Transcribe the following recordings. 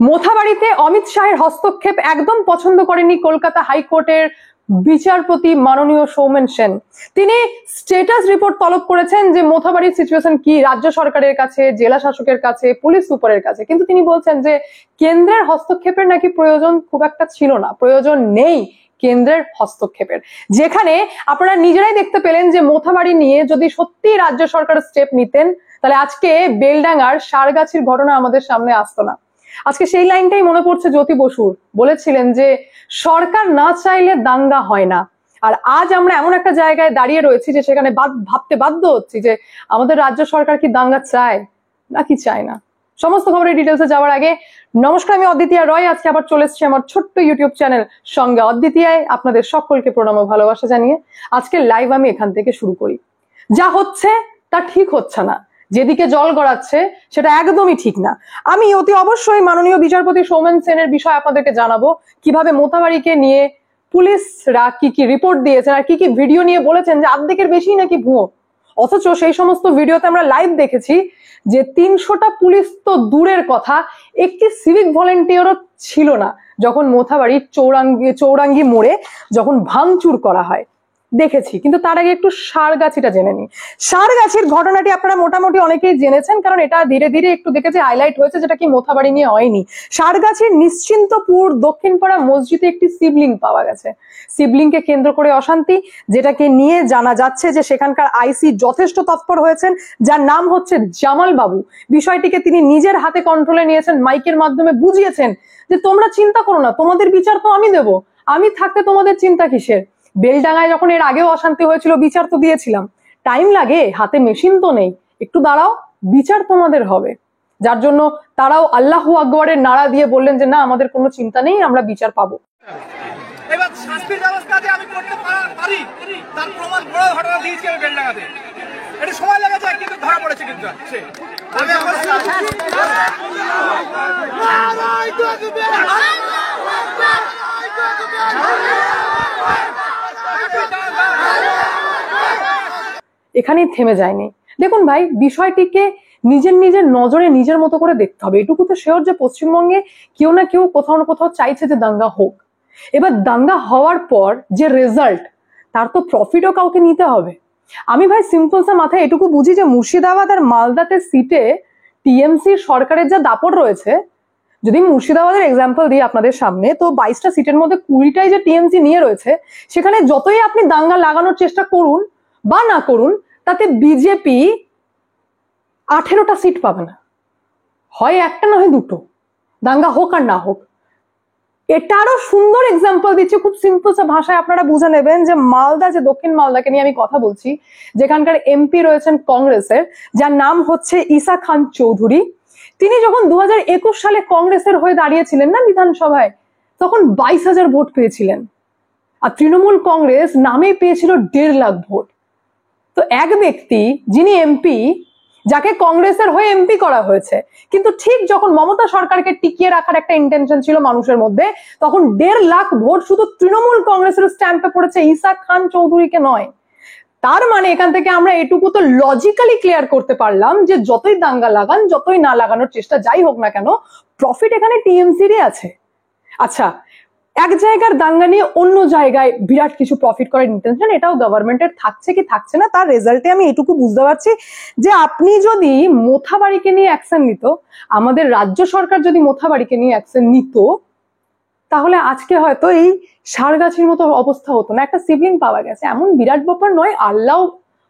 মোথাবাড়িতে অমিত শাহের হস্তক্ষেপ একদম পছন্দ করেনি কলকাতা হাইকোর্টের বিচারপতি মাননীয় সৌমেন সেন। তিনি স্ট্যাটাস রিপোর্ট তলব করেছেন যে মোথাবাড়ির সিচুয়েশন কি রাজ্য সরকারের কাছে, জেলা শাসকের কাছে, পুলিশ সুপারের কাছে, কিন্তু তিনি বলছেন যে কেন্দ্রের হস্তক্ষেপের নাকি প্রয়োজন খুব একটা ছিল না, প্রয়োজন নেই কেন্দ্রের হস্তক্ষেপের। যেখানে আপনারা নিজেরাই দেখতে পেলেন যে মোথাবাড়ি নিয়ে যদি সত্যি রাজ্য সরকার স্টেপ নিতেন তাহলে আজকে বেলডাঙ্গার সারগাছির ঘটনা আমাদের সামনে আসতো না। আজকে সেই লাইনটাই মনে পড়ছে জ্যোতি বসুর, বলেছিলেন যে সরকার না চাইলে দাঙ্গা হয় না। আর আজ আমরা এমন একটা জায়গায় দাঁড়িয়ে রয়েছি যে সেখানে ভাবতে বাধ্য হচ্ছি যে আমাদের রাজ্য সরকার কি দাঙ্গা চায় নাকি চায় না। সমস্ত খবরের ডিটেলসে যাওয়ার আগে নমস্কার, আমি অদ্বিতীয়া রয়। আজকে আবার চলে এসেছি আমার ছোট্ট ইউটিউব চ্যানেল সঙ্গে অদ্বিতীয়ায়। আপনাদের সকলকে প্রণাম ও ভালোবাসা জানিয়ে আজকে লাইভ আমি এখান থেকে শুরু করি। যা হচ্ছে তা ঠিক হচ্ছে না, যেদিকে জল গড়াচ্ছে সেটা একদমই ঠিক না। আমি অতি অবশ্যই মাননীয় বিচারপতি সৌমেন সেনের বিষয়ে আপনাদেরকে জানাবো কিভাবে মোথাবাড়িকে নিয়ে পুলিশরা কি কি রিপোর্ট দিয়েছেন আর কি কি ভিডিও নিয়ে বলেছেন যে অর্ধেকের বেশি নাকি ভুয়ো। অথচ সেই সমস্ত ভিডিওতে আমরা লাইভ দেখেছি যে 300টা পুলিশ তো দূরের কথা, একটি সিভিক ভলেন্টিয়ারও ছিল না যখন মোথাবাড়ির চৌরাঙ্গি মোড়ে যখন ভাঙচুর করা হয় দেখেছি। কিন্তু তার আগে একটু সারগাছিটা জেনে নি। সারগাছির ঘটনাটি আপনারা মোটামুটি অনেকেই জেনেছেন, কারণ এটা ধীরে ধীরে একটু দেখেছি হাইলাইট হয়েছে, যেটা কি মোথাবাড়ি নিয়ে হয়নি। সারগাছির নিশ্চিন্তপুর দক্ষিণপাড়া মসজিদে একটি শিবলিঙ্গ পাওয়া গেছে। শিবলিঙ্গকে কেন্দ্র করে অশান্তি, যেটাকে নিয়ে জানা যাচ্ছে যে সেখানকার আইসি যথেষ্ট তৎপর হয়েছেন, যার নাম হচ্ছে জামাল বাবু। বিষয়টিকে তিনি নিজের হাতে কন্ট্রোলে নিয়েছেন, মাইকের মাধ্যমে বুঝিয়েছেন যে তোমরা চিন্তা করো না, তোমাদের বিচার তো আমি দেব, আমি থাকতে তোমাদের চিন্তা কিসের। বেলডাঙ্গায় যখন এর আগেও অশান্তি হয়েছিল বিচার তো দিয়েছিলাম, টাইম লাগে, হাতে মেশিন তো নেই, একটু দাঁড়াও, বিচার তোমাদের হবে। যার জন্য তারাও আল্লাহু আকবরের নারা দিয়ে বললেন যে না, আমাদের কোনো চিন্তা নেই, আমরা বিচার পাবো। এবার শাস্তির ব্যবস্থা যে আমি করতে পারি তার প্রমাণ বড় ঘটনা দিয়েছি আমি বেলডাঙ্গাতে। এটা সময় লেগেছে কিন্তু ধরা পড়েছে। কিন্তু আমি এখানেই থেমে যায়নি। দেখুন ভাই, বিষয়টিকে নিজের নিজের নজরে নিজের মতো করে দেখতে হবে। এটুকু তো শিওর যে পশ্চিমবঙ্গে কেউ না কেউ কোথাও না কোথাও চাইছে যে দাঙ্গা হোক। এবার দাঙ্গা হওয়ার পর যে রেজাল্ট, তার তো প্রফিটও কাউকে নিতে হবে। আমি ভাই সিম্পল সা মাথায় এটুকু বুঝি যে মুর্শিদাবাদ আর মালদাতে সিটে টিএমসি সরকারের যা দাপট রয়েছে, যদি মুর্শিদাবাদের এক্সাম্পল দিই আপনাদের সামনে, তো 22টা সিটের মধ্যে 20টাই যে টিএমসি নিয়ে রয়েছে, সেখানে যতই আপনি দাঙ্গা লাগানোর চেষ্টা করুন বা না করুন, তাতে বিজেপি 18টা সিট পাবে না, হয় একটা না হয় দুটো, দাঙ্গা হোক আর না হোক। এটারও সুন্দর এক্সাম্পল দিচ্ছি, খুব সিম্পল ভাষায় আপনারা বুঝে নেবেন যে মালদা, যে দক্ষিণ মালদাকে নিয়ে আমি কথা বলছি, যেখানকার এমপি রয়েছেন কংগ্রেসের, যার নাম হচ্ছে ঈসা খান চৌধুরী। তিনি যখন 2021 সালে কংগ্রেসের হয়ে দাঁড়িয়েছিলেন না বিধানসভায়, তখন 22,000 ভোট পেয়েছিলেন, আর তৃণমূল কংগ্রেস নামে পেয়েছিল 1.5 লাখ ভোট। তো এক ব্যক্তি যিনি এমপি, যাকে কংগ্রেসের হয়ে এমপি করা হয়েছে, কিন্তু ঠিক যখন মমতা সরকারকে টিকিয়ে রাখার একটা ইন্টেনশন ছিল মানুষের মধ্যে, তখন 1.5 লাখ ভোট শুধু তৃণমূল কংগ্রেসের স্ট্যাম্পে পড়েছে, ঈসা খান চৌধুরীকে নয়। তার মানে এখান থেকে আমরা এটুকু তো লজিক্যালি ক্লিয়ার করতে পারলাম যে যতই দাঙ্গা লাগান, যতই না লাগানোর চেষ্টা যাই হোক না কেন, প্রফিট এখানে টিএমসিরই আছে। আচ্ছা, এক জায়গার দাঙ্গা নিয়ে অন্য জায়গায় বিরাট কিছু প্রফিট করার ইন্টেনশন, এটাও গভর্নমেন্টের থাকছে কি থাকছে না, তার রেজাল্টে আমি এটুকু বুঝতে পারছি যে আপনি যদি মোথাবাড়িকে নিয়ে অ্যাকশন নিত, আমাদের রাজ্য সরকার যদি মোথাবাড়িকে নিয়ে অ্যাকশন নিত, তাহলে আজকে হয়তো এই সারগাছির মতো অবস্থা হতো না। একটা শিবলিং পাওয়া গেছে, এমন বিরাট ব্যাপার নয়। আল্লাহ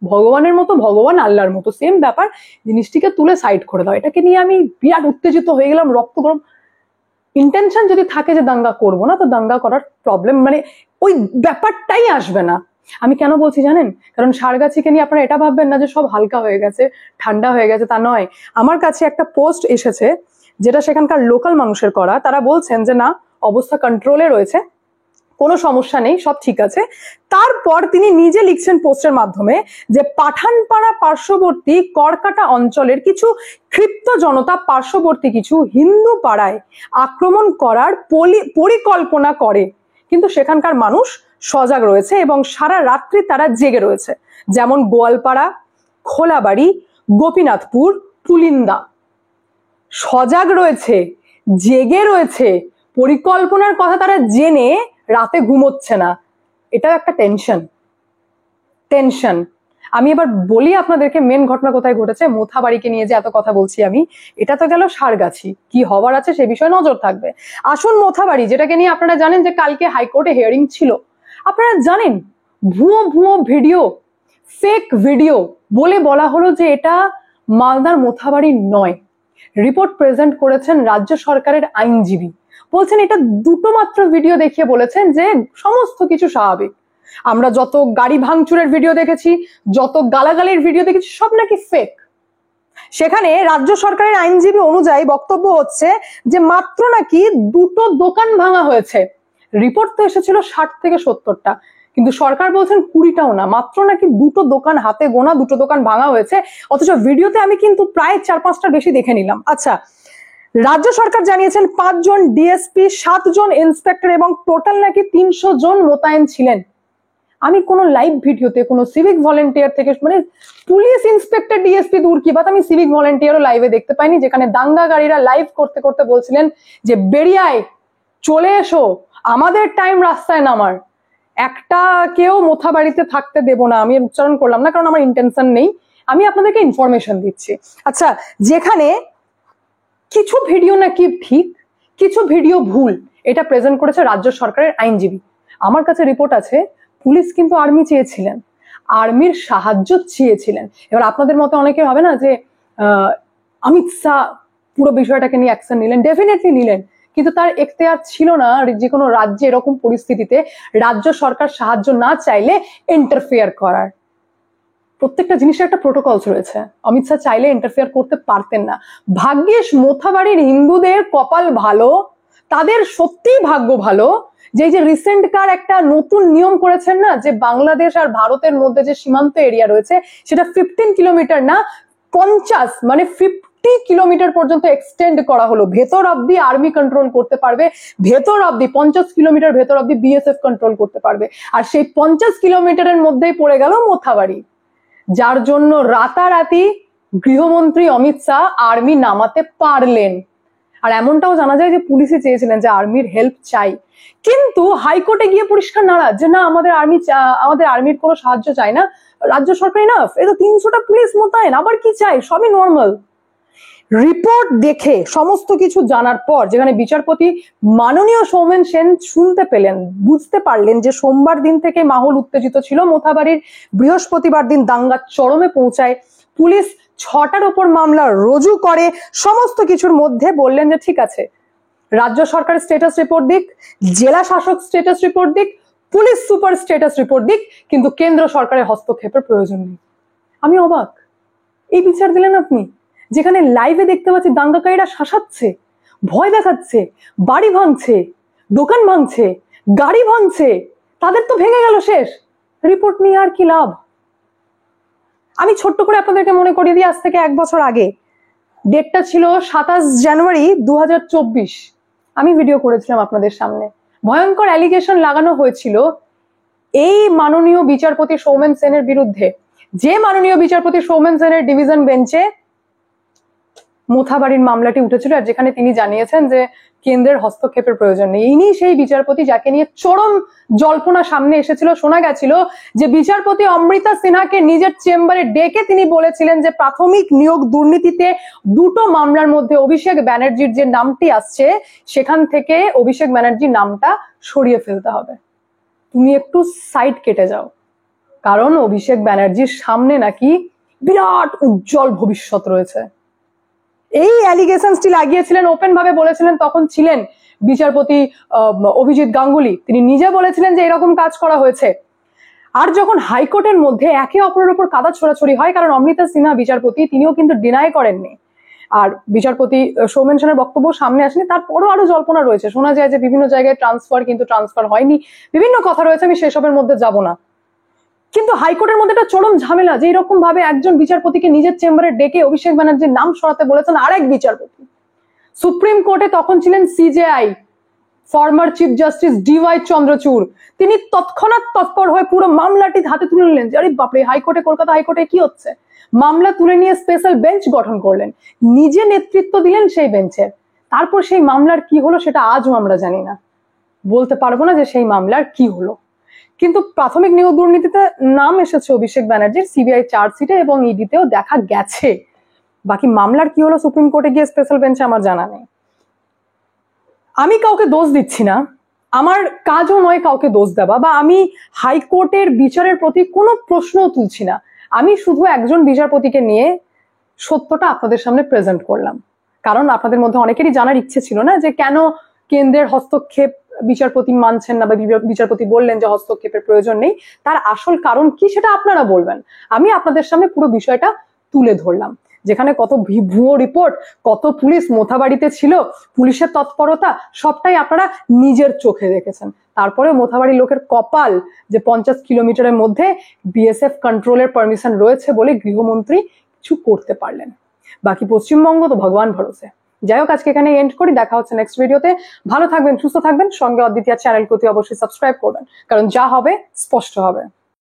ভগবানের মতো, ভগবান আল্লাহর মতো, সেম ব্যাপার। জিনিসটিকে তুলে সাইড করে দাও। এটাকে নিয়ে আমি বিরাট উত্তেজিত হয়ে গেলাম, রক্ত গরম। ইন্টেনশন যদি থাকে যে দাঙ্গা করবো না, তো দাঙ্গা করার প্রবলেম মানে ওই ব্যাপারটাই আসবে না। আমি কেন বলছি জানেন? কারণ সারগাছিকে নিয়ে আপনারা এটা ভাববেন না যে সব হালকা হয়ে গেছে, ঠান্ডা হয়ে গেছে, তা নয়। আমার কাছে একটা পোস্ট এসেছে যেটা সেখানকার লোকাল মানুষের করা। তারা বলছেন যে না, অবস্থা কন্ট্রোলে রয়েছে, কোনো সমস্যা নেই, সব ঠিক আছে। তারপর তিনি নিজে লিখছেন পোস্টের মাধ্যমে যে পাঠানপাড়া পার্শ্ববর্তী করকাটা অঞ্চলের কিছু ক্ষিপ্ত জনতা পার্শ্ববর্তী কিছু হিন্দু পাড়ায় আক্রমণ করার পরিকল্পনা করে, কিন্তু সেখানকার মানুষ সজাগ রয়েছে এবং সারা রাত্রি তারা জেগে রয়েছে। যেমন গোয়ালপাড়া, খোলাবাড়ি, গোপীনাথপুর, পুলিন্দা সজাগ রয়েছে, জেগে রয়েছে, পরিকল্পনার কথা তারা জেনে রাতে ঘুমোচ্ছে না, এটা একটা টেনশন। আমি এবার বলি আপনাদেরকে মেন ঘটনা কোথায় ঘটেছে। মোথাবাড়িকে নিয়ে যে এত কথা বলছি আমি, এটা তো গেল সারগাছি, কি হওয়ার আছে সে বিষয়ে নজর থাকবে। আসুন মোথাবাড়ি, যেটাকে নিয়ে আপনারা জানেন যে কালকে হাইকোর্টে হিয়ারিং ছিল। আপনারা জানেন ভুয়ো ভিডিও, ফেক ভিডিও বলে বলা হলো যে এটা মালদার মোথাবাড়ি নয়। রিপোর্ট প্রেজেন্ট করেছেন রাজ্য সরকারের আইনজীবী, বলছেন এটা দুটো মাত্র ভিডিও দেখিয়ে বলেছেন যে সমস্ত কিছু স্বাভাবিক। আমরা যত গাড়ি ভাঙচুরের ভিডিও দেখেছি, যত গালাগালির ভিডিও দেখেছি, সব নাকি ফেক। সেখানে রাজ্য সরকারের আইনজীবী অনুযায়ী বক্তব্য হচ্ছে যে মাত্র নাকি দুটো দোকান ভাঙা হয়েছে। রিপোর্ট তো এসেছিল 60 থেকে 70টা, কিন্তু সরকার বলছেন 20টাও না, মাত্র নাকি দুটো দোকান, হাতে গোনা দুটো দোকান ভাঙা হয়েছে। অথচ ভিডিওতে আমি কিন্তু প্রায় 4-5টার বেশি দেখে নিলাম। আচ্ছা, রাজ্য সরকার জানিয়েছেন 5 জন ডিএসপি, 7 জন ইন্সপেক্টর এবং টোটাল নাকি 300 জন মোতায়েন ছিলেন। আমি কোনো লাইভ ভিডিওতে কোনো সিভিক ভলেন্টিয়ার থেকে, মানে পুলিশ ইন্সপেক্টর ডিএসপি দূর কি বাত, আমি সিভিক ভলেন্টিয়ারও লাইভে দেখতে পাইনি, যেখানে দাঙ্গাকারীরা লাইভ করতে করতে বলছিলেন যে বেরিয়ে আয়, চলে এসো, আমাদের টাইম রাস্তায় নামার, একটা কেউ মোথাবাড়িতে থাকতে দেব না। আমি উচ্চারণ করলাম না কারণ আমার ইন্টেনশন নেই, আমি আপনাদেরকে ইনফরমেশন দিচ্ছি। আচ্ছা, যেখানে কিছু ভিডিও নাকি ঠিক, কিছু ভিডিও ভুল, এটা প্রেজেন্ট করেছে রাজ্য সরকারের আইনজীবী। আমার কাছে রিপোর্ট আছে পুলিশ কিন্তু আর্মি চেয়েছিলেন, আর্মির সাহায্য চেয়েছিলেন। এবার আপনাদের মতে অনেকে হবে না যে অমিত শাহ পুরো বিষয়টাকে নিয়ে অ্যাকশন নিলেন, ডেফিনেটলি নিলেন, কিন্তু তার এখতিয়ার ছিল না যে কোনো রাজ্যে এরকম পরিস্থিতিতে রাজ্য সরকার সাহায্য না চাইলে ইন্টারফেয়ার করার। প্রত্যেকটা জিনিসের একটা প্রোটোকলস রয়েছে, অমিত শাহ চাইলে ইন্টারফেয়ার করতে পারতেন না। ভাগ্যিস মোথাবাড়ির হিন্দুদের কপাল ভালো, তাদের সত্যিই ভাগ্য ভালো যে রিসেন্ট কার একটা নতুন নিয়ম করেছেন না, যে বাংলাদেশ আর ভারতের মধ্যে যে সীমান্ত এরিয়া রয়েছে সেটা 15 কিলোমিটার না 50, মানে 50 কিলোমিটার পর্যন্ত এক্সটেন্ড করা হলো। ভেতর অব্দি আর্মি কন্ট্রোল করতে পারবে, ভেতর অব্দি 50 কিলোমিটার ভেতর অব্দি বিএসএফ কন্ট্রোল করতে পারবে। আর সেই 50 কিলোমিটারের মধ্যেই পড়ে গেল মোথাবাড়ি, যার জন্য রাতারাতি গৃহমন্ত্রী অমিত শাহ আর্মি নামাতে পারলেন। আর এমনটাও জানা যায় যে পুলিশে চেয়েছিলেন যে আর্মির হেল্প চাই, কিন্তু হাইকোর্টে গিয়ে পরিষ্কার নারাজ যে না, আমাদের আর্মির কোনো সাহায্য চাই না, রাজ্য সরকার ইনাফ, এই তো 300টা পুলিশ মোতায়েন, আবার কি চাই, সবই নর্মাল। রিপোর্ট দেখে সমস্ত কিছু জানার পর, যেখানে বিচারপতি মাননীয় সৌমেন সেন শুনতে পেলেন, বুঝতে পারলেন যে সোমবার দিন থেকে মাহল উত্তেজিত ছিল মোথাবাড়ির, বৃহস্পতিবার দিন দাঙ্গা চরমে পৌঁছায়, পুলিশ 6টার ওপর মামলা রুজু করে, সমস্ত কিছুর মধ্যে বললেন যে ঠিক আছে, রাজ্য সরকার স্ট্যাটাস রিপোর্ট দিক, জেলা শাসক স্ট্যাটাস রিপোর্ট দিক, পুলিশ সুপার স্ট্যাটাস রিপোর্ট দিক, কিন্তু কেন্দ্র সরকারের হস্তক্ষেপের প্রয়োজন নেই। আমি অবাক, এই বিচার দিলেন আপনি, যেখানে লাইভে দেখতে পাচ্ছি দাঙ্গাকারীরা শাসাচ্ছে, ভয় দেখাচ্ছে, বাড়ি ভাঙছে, দোকান ভাঙছে, গাড়ি ভাঙছে, তাদের তো ভেঙে গেল শেষ, রিপোর্ট নিয়ে আর কি লাভ। আমি ছোট্ট করে আপনাদেরকে মনে করিয়ে দিই, আজ থেকে 1 বছর আগে, ডেটটা ছিল 27 জানুয়ারি 2024, আমি ভিডিও করেছিলাম আপনাদের সামনে, ভয়ঙ্কর অ্যালিগেশন লাগানো হয়েছিল এই মাননীয় বিচারপতি সৌমেন সেনের বিরুদ্ধে, যে মাননীয় বিচারপতি সৌমেন সেনের ডিভিশন বেঞ্চে মোথাবাড়ির মামলাটি উঠেছিল, আর যেখানে তিনি জানিয়েছেন যে কেন্দ্রের হস্তক্ষেপের প্রয়োজন নেই। ইনি সেই বিচারপতি যাকে নিয়ে চরম জল্পনা সামনে এসেছিল। শোনা গেছিল যে বিচারপতি অমৃতা সিনহাকে নিজের চেম্বারে ডেকে তিনি বলেছিলেন যে প্রাথমিক নিয়োগ দুর্নীতিতে 2টো মামলার মধ্যে অভিষেক ব্যানার্জির যে নামটি আসছে, সেখান থেকে অভিষেক ব্যানার্জির নামটা সরিয়ে ফেলতে হবে, তুমি একটু সাইড কেটে যাও, কারণ অভিষেক ব্যানার্জির সামনে নাকি বিরাট উজ্জ্বল ভবিষ্যৎ রয়েছে। এই অ্যালিগেশনসটি লাগিয়েছিলেন, ওপেন ভাবে বলেছিলেন, তখন ছিলেন বিচারপতি অভিজিৎ গাঙ্গুলি, তিনি নিজে বলেছিলেন যে এরকম কাজ করা হয়েছে। আর যখন হাইকোর্টের মধ্যে একে অপরের উপর কাদা ছোড়াছড়ি হয়, কারণ অমৃতা সিনহা বিচারপতি তিনিও কিন্তু ডিনাই করেননি, আর বিচারপতি সৌমেন সেনের বক্তব্য সামনে আসেনি, তারপরও আরো জল্পনা রয়েছে। শোনা যায় যে বিভিন্ন জায়গায় ট্রান্সফার হয়নি, বিভিন্ন কথা রয়েছে, আমি সেসবের মধ্যে যাব না। কিন্তু হাইকোর্টের মধ্যে একটা চরম ঝামেলা যে এরকম ভাবে একজন বিচারপতিকে নিজের চেম্বারে ডেকে অভিষেক ব্যানার্জির নাম সরাতে বলেছেন আরেক বিচারপতি। সুপ্রিম কোর্টে তখন ছিলেন CJI former chief justice DY Chandrachud, তিনি তৎক্ষণাৎ তৎপর হয়ে পুরো মামলাটি হাতে তুলে নিলেন যে আরে বাপরে, হাইকোর্টে, কলকাতা হাইকোর্টে কি হচ্ছে, মামলা তুলে নিয়ে স্পেশাল বেঞ্চ গঠন করলেন, নিজে নেতৃত্ব দিলেন সেই বেঞ্চের। তারপর সেই মামলার কি হলো সেটা আজও আমরা জানি না, বলতে পারবো না যে সেই মামলার কি হলো। কিন্তু প্রাথমিক নিয়োগ দুর্নীতিতে নাম এসেছে অভিষেক ব্যানার্জির সিবিআই চার্জশিটে এবং ইডিতেও দেখা গেছে। বাকি মামলার কি হলো সুপ্রিম কোর্টে গিয়ে স্পেশাল বেঞ্চে আমার জানা নেই। আমি কাউকে দোষ দিচ্ছি না, আমার কাজও নয় কাউকে দোষ দেওয়া, বা আমি হাইকোর্টের বিচারের প্রতি কোনো প্রশ্নও তুলছি না। আমি শুধু একজন বিচারপতিকে নিয়ে সত্যটা আপনাদের সামনে প্রেজেন্ট করলাম, কারণ আপনাদের মধ্যে অনেকেরই জানার ইচ্ছে ছিল না যে কেন কেন্দ্রের হস্তক্ষেপ বিচারপতি মানছেন না, বা বিচারপতি বললেন যে হস্তক্ষেপের প্রয়োজন নেই। তার আসল কারণ কি সেটা আপনারা বলবেন, আমি আপনাদের সামনে পুরো বিষয়টা তুলে ধরলাম। যেখানে কত ভুয়ো রিপোর্ট, কত পুলিশ মোথাবাড়িতে ছিল, পুলিশের তৎপরতা সবটাই আপনারা নিজের চোখে দেখেছেন। তারপরে মোথাবাড়ি লোকের কপাল যে 50 কিলোমিটারের মধ্যে বিএসএফ কন্ট্রোলের পারমিশন রয়েছে বলে গৃহমন্ত্রী কিছু করতে পারলেন। বাকি পশ্চিমবঙ্গ তো ভগবান ভরসে। যাই হোক, আজকে এখানে এন্ড করি, দেখা হচ্ছে নেক্সট ভিডিওতে। ভালো থাকবেন, সুস্থ থাকবেন, সঙ্গে অদ্বিতীয়া চ্যানেলকে অবশ্যই সাবস্ক্রাইব করবেন, কারণ যা হবে স্পষ্ট হবে।